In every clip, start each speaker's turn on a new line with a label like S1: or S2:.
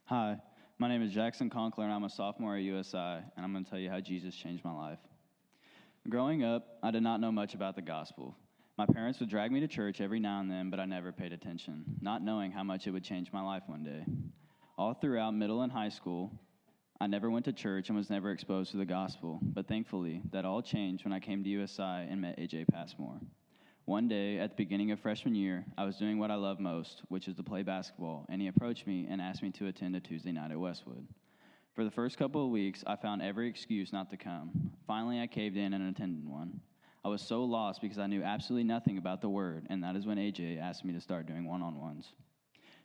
S1: Hi, my name is Jackson Conkler, and I'm a sophomore at USI, and I'm going to tell you how Jesus changed my life. Growing up, I did not know much about the gospel. My parents would drag me to church every now and then, but I never paid attention, not knowing how much it would change my life one day. All throughout middle and high school, I never went to church and was never exposed to the gospel, but thankfully, that all changed when I came to USI and met AJ Passmore. One day, at the beginning of freshman year, I was doing what I love most, which is to play basketball, and he approached me and asked me to attend a Tuesday night at Westwood. For the first couple of weeks, I found every excuse not to come. Finally, I caved in and attended one. I was so lost because I knew absolutely nothing about the Word, and that is when AJ asked me to start doing one-on-ones.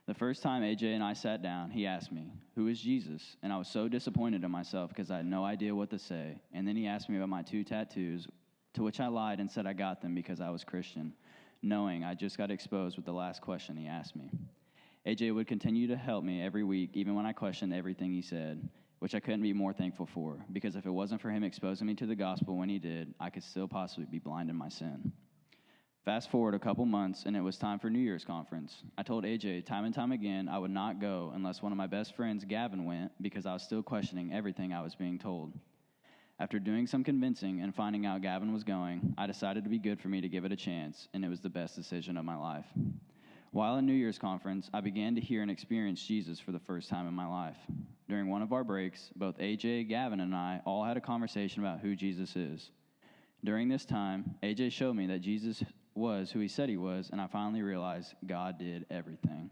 S1: The first time AJ and I sat down, he asked me, "Who is Jesus?" And I was so disappointed in myself because I had no idea what to say. And then he asked me about my 2 tattoos, to which I lied and said I got them because I was Christian, knowing I just got exposed with the last question he asked me. AJ would continue to help me every week, even when I questioned everything he said, which I couldn't be more thankful for, because if it wasn't for him exposing me to the gospel when he did, I could still possibly be blind in my sin. Fast forward a couple months, and it was time for New Year's conference. I told AJ time and time again I would not go unless one of my best friends, Gavin, went, because I was still questioning everything I was being told. After doing some convincing and finding out Gavin was going, I decided to be good for me to give it a chance, and it was the best decision of my life. While in New Year's conference, I began to hear and experience Jesus for the first time in my life. During one of our breaks, both AJ, Gavin, and I all had a conversation about who Jesus is. During this time, AJ showed me that Jesus was who he said he was, and I finally realized God did everything,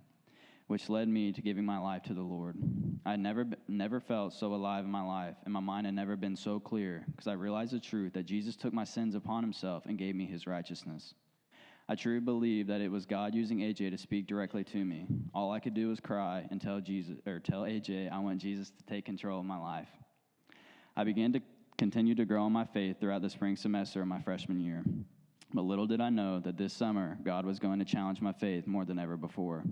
S1: which led me to giving my life to the Lord. I had never felt so alive in my life, and my mind had never been so clear, because I realized the truth that Jesus took my sins upon himself and gave me his righteousness. I truly believe that it was God using AJ to speak directly to me. All I could do was cry and tell AJ I want Jesus to take control of my life. I began to continue to grow in my faith throughout the spring semester of my freshman year. But little did I know that this summer, God was going to challenge my faith more than ever before.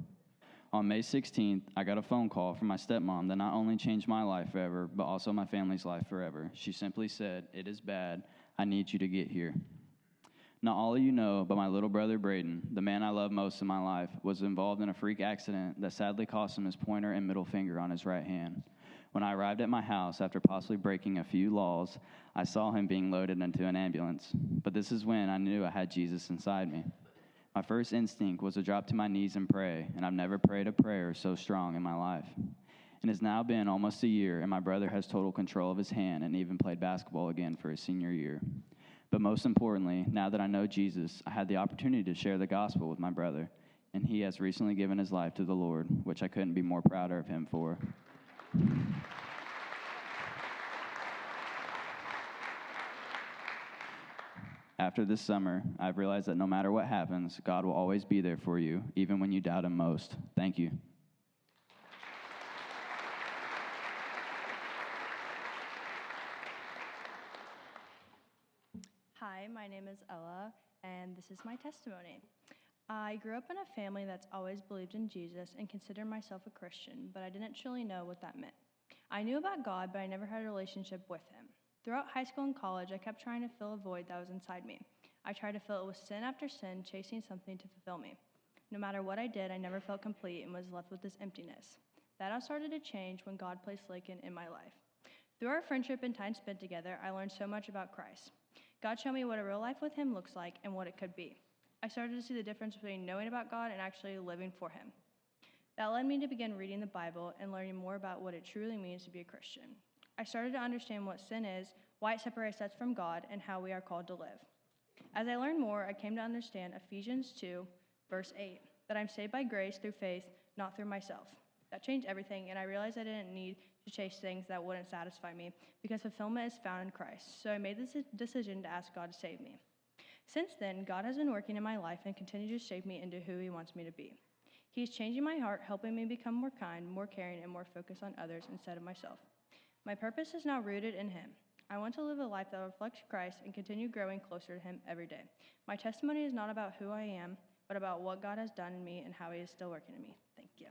S1: On May 16th, I got a phone call from my stepmom that not only changed my life forever, but also my family's life forever. She simply said, "It is bad. I need you to get here." Not all of you know, but my little brother Braden, the man I love most in my life, was involved in a freak accident that sadly cost him his pointer and middle finger on his right hand. When I arrived at my house after possibly breaking a few laws, I saw him being loaded into an ambulance. But this is when I knew I had Jesus inside me. My first instinct was to drop to my knees and pray, and I've never prayed a prayer so strong in my life. It has now been almost a year, and my brother has total control of his hand and even played basketball again for his senior year. But most importantly, now that I know Jesus, I had the opportunity to share the gospel with my brother, and he has recently given his life to the Lord, which I couldn't be more prouder of him for. After this summer, I've realized that no matter what happens, God will always be there for you, even when you doubt him most. Thank you.
S2: Hi, my name is Ella, and this is my testimony. I grew up in a family that's always believed in Jesus and considered myself a Christian, but I didn't truly know what that meant. I knew about God, but I never had a relationship with him. Throughout high school and college, I kept trying to fill a void that was inside me. I tried to fill it with sin after sin, chasing something to fulfill me. No matter what I did, I never felt complete and was left with this emptiness. That all started to change when God placed Lakin in my life. Through our friendship and time spent together, I learned so much about Christ. God showed me what a real life with him looks like and what it could be. I started to see the difference between knowing about God and actually living for him. That led me to begin reading the Bible and learning more about what it truly means to be a Christian. I started to understand what sin is, why it separates us from God, and how we are called to live. As I learned more, I came to understand Ephesians 2, verse 8, that I'm saved by grace through faith, not through myself. That changed everything, and I realized I didn't need to chase things that wouldn't satisfy me because fulfillment is found in Christ. So I made this decision to ask God to save me. Since then, God has been working in my life and continues to shape me into who he wants me to be. He's changing my heart, helping me become more kind, more caring, and more focused on others instead of myself. My purpose is now rooted in him. I want to live a life that reflects Christ and continue growing closer to him every day. My testimony is not about who I am, but about what God has done in me and how he is still working in me. Thank you.